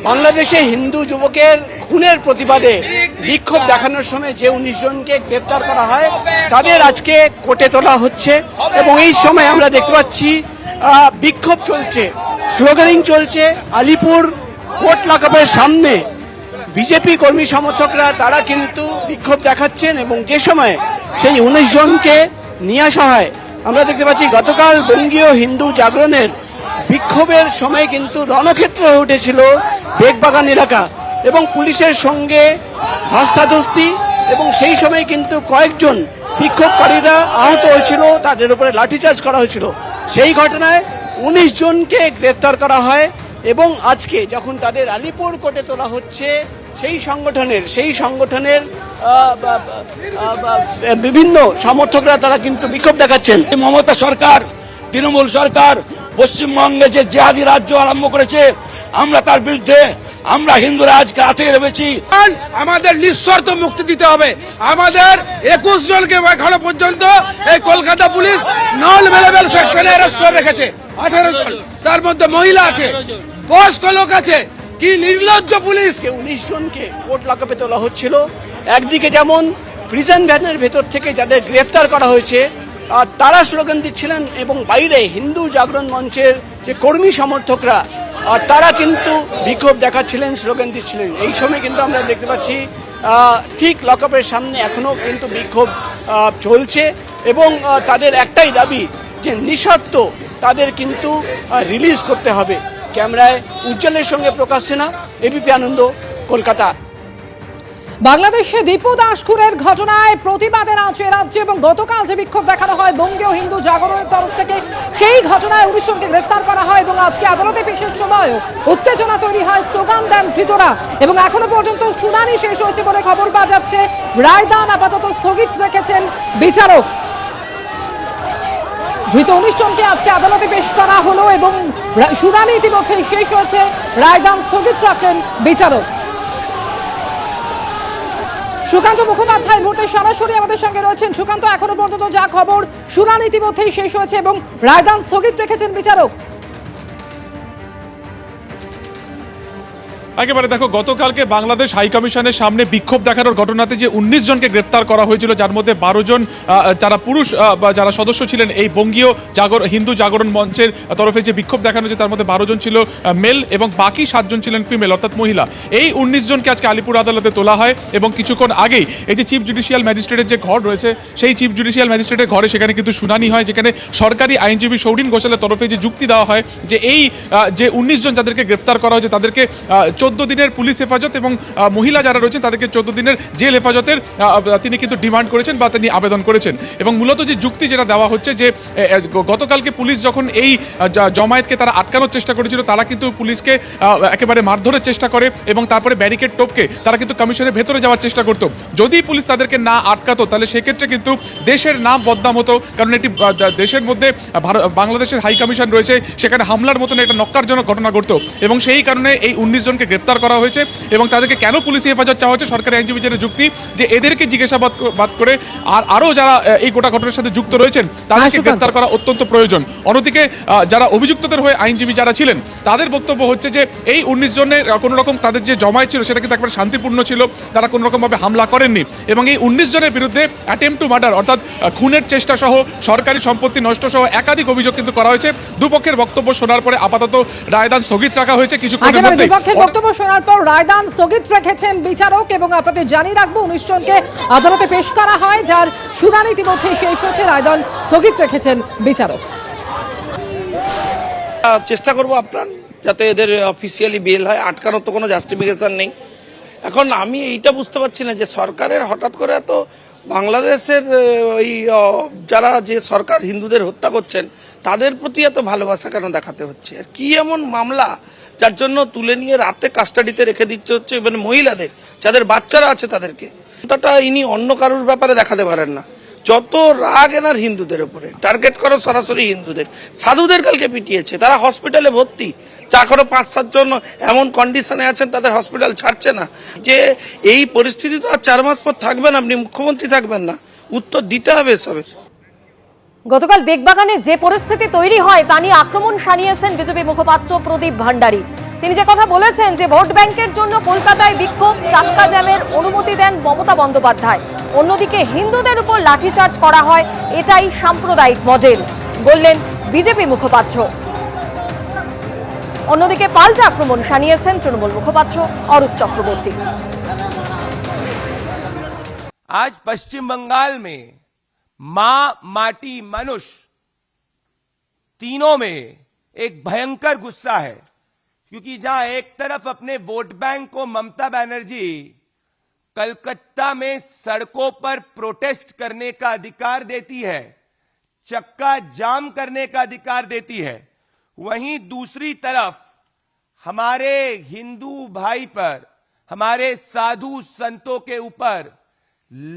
বাংলাদেশে হিন্দু যুবকের খুনের প্রতিবাদে বিক্ষোভ দেখানোর সময় যে 19 জনকে গ্রেপ্তার করা হয় তাদের আজকে কোর্টে তোলা হচ্ছে এবং এই সময় আমরা দেখতে পাচ্ছি বিক্ষোভ চলছে, স্লোগানিং চলছে। আলিপুর কোর্ট লকআপের সামনে বিজেপি কর্মী সমর্থকরা তারা কিন্তু বিক্ষোভ দেখাচ্ছেন এবং যে সময় সেই 19 জনকে নিয়ে আসা হয় আমরা দেখতে পাচ্ছি গতকাল বঙ্গীয় হিন্দু জাগরণের বিক্ষোভের সময় কিন্তু রণক্ষেত্র হয়ে উঠেছিল বেগবাগান এলাকা এবং পুলিশের সঙ্গে ধস্তাধস্তি এবং সেই সময় কিন্তু কয়েকজন বিক্ষোভকারীরা আহত হয়েছিল, তাদের উপরে লাঠিচার্জ করা হয়েছিল। সেই ঘটনায় 19 জনকে গ্রেফতার করা হয় এবং আজকে যখন তাদের আলিপুর কোর্টে তোলা হচ্ছে সেই সংগঠনের বিভিন্ন সমর্থকরা তারা কিন্তু বিক্ষোভ দেখাচ্ছেন। মমতা সরকার, তৃণমূল সরকার পশ্চিমবঙ্গে যে জিহাদি রাজ্য আরম্ভ করেছে আমরা তার বিরুদ্ধে আমরা হিন্দুরা আজকে আছে ভেবেছি। আমাদের নিঃশর্ত মুক্তি দিতে হবে। আমাদের 21 জনকে এখনো পর্যন্ত এই কলকাতা পুলিশ নন অ্যাভেলেবল সেকশনে অ্যারেস্ট করে রেখেছে। 18 জন, তার মধ্যে মহিলা আছে, বয়স্ক লোক আছে। কি নির্লজ্জ পুলিশ! 19 জনকে কোর্ট লকআপে তোলা হচ্ছিল। একদিকে যেমন প্রিজন ভ্যানের ভেতর থেকে যাদের গ্রেফতার করা হয়েছে তারা স্লোগান দিচ্ছিলেন এবং বাইরে হিন্দু জাগরণ মঞ্চের যে কর্মী সমর্থকরা তারা কিন্তু বিক্ষোভ দেখাচ্ছিলেন, স্লোগান দিচ্ছিলেন। এই সময় কিন্তু আমরা দেখতে পাচ্ছি ঠিক লকআপের সামনে এখনো কিন্তু বিক্ষোভ চলছে এবং তাদের একটাই দাবি যে নিঃশর্ত তাদের কিন্তু রিলিজ করতে হবে। ক্যামেরায় উজ্জ্বলের সঙ্গে প্রকাশ সেনা, এবিপি আনন্দ, কলকাতা। বাংলাদেশে দীপু দাস খুনের ঘটনায় প্রতিবাদের আঁচে রাজ্যে এবং গতকাল যে বিক্ষোভ দেখানো হয় বঙ্গীয় হিন্দু জাগরণের তরফ থেকে সেই ঘটনায় 19 জনকে গ্রেফতার করা হয় এবং আজকে আদালতে পেশের সময়ও উত্তেজনা তৈরি হয়, স্লোগান দেন ধৃতরা এবং এখনো পর্যন্ত শুনানি শেষ হয়েছে বলে খবর পাওয়া যাচ্ছে। রায়দান আপাতত স্থগিত রেখেছেন বিচারক। ধৃত 19 জনকে আজকে আদালতে পেশ করা হলো এবং শুনানি ইতিমধ্যে শেষ হয়েছে, রায়দান স্থগিত রাখেন বিচারক। সুকান্ত মুখোপাধ্যায় মুহূর্তে সরাসরি আমাদের সঙ্গে রয়েছেন। সুকান্ত, এখনো পর্যন্ত যা খবর শুনানি ইতিমধ্যেই শেষ হয়েছে এবং রায়দান স্থগিত রেখেছেন বিচারক। একেবারে দেখো, গতকালকে বাংলাদেশ হাই কমিশনের সামনে বিক্ষোভ দেখানোর ঘটনাতে যে 19 জনকে গ্রেপ্তার করা হয়েছিল, যার মধ্যে 12 জন যারা পুরুষ যারা সদস্য ছিলেন এই বঙ্গীয় হিন্দু জাগরণ মঞ্চের তরফে যে বিক্ষোভ দেখানো হয়েছে তার মধ্যে 12 জন ছিল মেল এবং বাকি 7 জন ছিলেন ফিমেল অর্থাৎ মহিলা। এই 19 জনকে আজকে আলিপুর আদালতে তোলা হয় এবং কিছুক্ষণ আগেই এই যে চিফ জুডিশিয়াল ম্যাজিস্ট্রেটের যে ঘর রয়েছে সেই চিফ জুডিশিয়াল ম্যাজিস্ট্রেটের ঘরে সেখানে কিন্তু শুনানি হয়, যেখানে সরকারি আইনজীবী সৌরিন ঘোষালের তরফে যে যুক্তি দেওয়া হয় যে এই যে 19 জন যাদেরকে গ্রেপ্তার করা হয়েছে তাদেরকে 14 দিনের পুলিশ হেফাজত এবং মহিলা যারা রয়েছেন তাদেরকে 14 দিনের জেল হেফাজতের তিনি কিন্তু ডিমান্ড করেছেন বা তিনি আবেদন করেছেন। এবং মূলত যে যুক্তি যেটা দেওয়া হচ্ছে যে গতকালকে পুলিশ যখন এই জমায়েতকে তারা আটকানোর চেষ্টা করেছিল তারা কিন্তু পুলিশকে একেবারে মারধরের চেষ্টা করে এবং তারপরে ব্যারিকেড টপকে তারা কিন্তু কমিশনের ভেতরে যাওয়ার চেষ্টা করতো। যদি পুলিশ তাদেরকে না আটকাতো তাহলে সেক্ষেত্রে কিন্তু দেশের নাম বদনাম হতো, কারণ এটি দেশের মধ্যে বাংলাদেশের হাই কমিশন রয়েছে, সেখানে হামলার মতন একটা নক্কারজনক ঘটনা ঘটতো এবং সেই কারণে এই 19 জনকে গ্রেপ্তার করা হয়েছে এবং তাদেরকে কেন পুলিশি হেফাজত চাওয়া হচ্ছে, সরকারি আইনজীবীদের যুক্তি যে এদেরকে জিজ্ঞাসাবাদ করে আরও যারা এই গোটা ঘটনার সাথে যুক্ত রয়েছেন তাদেরকে গ্রেপ্তার করা অত্যন্ত প্রয়োজন। অন্যদিকে যারা অভিযুক্তদের হয়ে আইনজীবী যারা ছিলেন তাদের বক্তব্য হচ্ছে যে এই 19 জনের কোনো রকম তাদের যে জমায়েত ছিল সেটা কিন্তু একবার শান্তিপূর্ণ ছিল, তারা কোনো রকমভাবে হামলা করেননি এবং এই 19 জনের বিরুদ্ধে অ্যাটেম্প টু মার্ডার অর্থাৎ খুনের চেষ্টা সহ সরকারি সম্পত্তি নষ্ট সহ একাধিক অভিযোগ কিন্তু করা হয়েছে। দুপক্ষের বক্তব্য শোনার পরে আপাতত রায়দান স্থগিত রাখা হয়েছে। কিছুক্ষণের মধ্যে দুপক্ষের বক্তব্য শোনার পর রায়দান স্থগিত রেখেছেন বিচারক এবং আপনাদের জানিয়ে রাখবো 19 জনকে আদালতে পেশ করা হয়, যার শুনানি ইতিমধ্যে শেষ হচ্ছে, রায়দান স্থগিত রেখেছেন বিচারক। চেষ্টা করবো আপনার যাতে এদের অফিসিয়ালি বেল হয়, আটকানোর তো কোনো জাস্টিফিকেশন নেই। এখন আমি এইটা বুঝতে পারছি না যে সরকারের হঠাৎ করে এত বাংলাদেশের ওই যারা যে সরকার হিন্দুদের হত্যা করছেন তাদের প্রতি এত ভালোবাসা কেন দেখাতে হচ্ছে? কি এমন মামলা যার জন্য তুলে নিয়ে রাতে কাস্টাডিতে রেখে দিচ্ছে হচ্ছে মানে মহিলাদের যাদের বাচ্চারা আছে তাদেরকে? ইনি অন্য কারোর ব্যাপারে দেখাতে পারেন না। যত রাগ এনার হিন্দুদের উপরে, টার্গেট করো সরাসরি হিন্দুদের। সাধুদের কালকে পিটিয়েছে, তারা হসপিটালে ভর্তি, যা করো 5-7 জন এমন কন্ডিশনে আছেন তাদের হসপিটাল ছাড়ছে না। যে এই পরিস্থিতি তো আর 4 মাস পর থাকবেন, আপনি মুখ্যমন্ত্রী থাকবেন না, উত্তর দিতে হবে এসবের। গতকাল বেগবাগানে যে পরিস্থিতি তৈরি হয় তা নিয়ে আক্রমণ শানিয়েছেন বিজেপি মুখপাত্র প্রদীপ ভান্ডারী। তিনি যে কথা বলেছেন যে ভোট ব্যাংকের জন্য কলকাতায় বিক্ষোভ, চাক্কা জ্যামের অনুমতি দেন মমতা বন্দ্যোপাধ্যায়, অন্যদিকে হিন্দুদের উপর লাঠিচার্জ করা হয়, এটাই সাম্প্রদায়িক মডেল বললেন বিজেপি মুখপাত্র। অন্যদিকে পাল্টা আক্রমণ শানিয়েছেন তৃণমূল মুখপাত্র অরূপ চক্রবর্তী। आज पश्चिम बंगाल में मां, माटी, मनुष्य तीनों में एक भयंकर गुस्सा है, क्योंकि जहां एक तरफ अपने वोट बैंक को ममता बनर्जी कलकत्ता में सड़कों पर प्रोटेस्ट करने का अधिकार देती है, चक्का जाम करने का अधिकार देती है, वहीं दूसरी तरफ हमारे हिंदू भाई पर, हमारे साधु संतों के ऊपर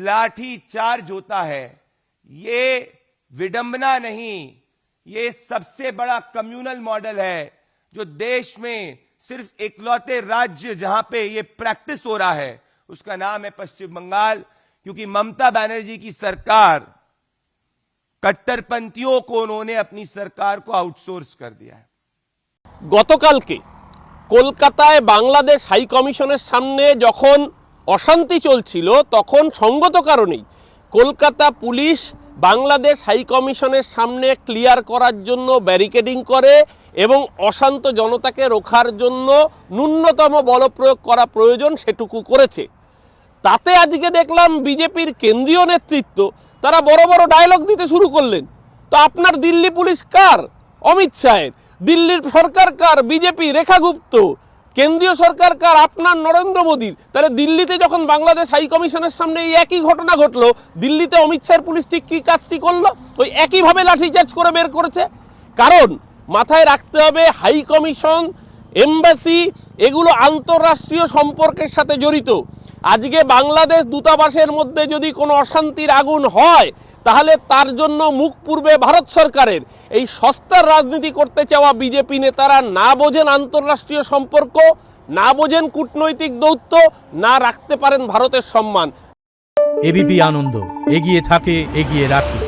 लाठी चार्ज होता है। ये विडंबना नहीं, ये सबसे बड़ा कम्युनल मॉडल है जो देश में सिर्फ इकलौते राज्य जहां पे ये प्रैक्टिस हो रहा है उसका नाम है पश्चिम बंगाल, क्योंकि ममता बनर्जी की सरकार, कट्टरपंथियों को उन्होंने अपनी सरकार को आउटसोर्स कर दिया है। গতকালকে কলকাতায় বাংলাদেশ হাই কমিশনের সামনে যখন অশান্তি চলছিল তখন সঙ্গত কারণেই কলকাতা পুলিশ বাংলাদেশ হাই কমিশনের সামনে ক্লিয়ার করার জন্য ব্যারিকেডিং করে এবং অশান্ত জনতাকে রোখার জন্য ন্যূনতম বল প্রয়োগ করা প্রয়োজন সেটুকু করেছে। তাতে আজকে দেখলাম বিজেপির কেন্দ্রীয় নেতৃত্ব তারা বড় বড় ডায়লগ দিতে শুরু করলেন। তো আপনার দিল্লি পুলিশ কার? অমিত শাহের। দিল্লির সরকার কার? বিজেপি, রেখা গুপ্ত। কেন্দ্রীয় সরকার কার? আপনার নরেন্দ্র মোদীর। তাহলে দিল্লিতে যখন বাংলাদেশ হাই কমিশনের সামনে এই একই ঘটনা ঘটলো, দিল্লিতে অমিত শাহের পুলিশ ঠিক কি কাজটি করলো? ওই একইভাবে লাঠিচার্জ করে বের করেছে। কারণ মাথায় রাখতে হবে হাই কমিশন, এমবাসি এগুলো আন্তঃরাষ্ট্রীয় সম্পর্কের সাথে জড়িত। আজকে বাংলাদেশ দূতাবাসের মধ্যে যদি কোনো অশান্তির আগুন হয় তাহলে তার জন্য মুখ পূর্বে ভারত সরকারের। এই সস্তার রাজনীতি করতে চাওয়া বিজেপি নেতারা না বোঝেন আন্তঃরাষ্ট্রীয় সম্পর্ক, না বোঝেন কূটনৈতিক দৌত্য, না রাখতে পারেন ভারতের সম্মান। এবিপি আনন্দ এগিয়ে থাকে, এগিয়ে রাখে।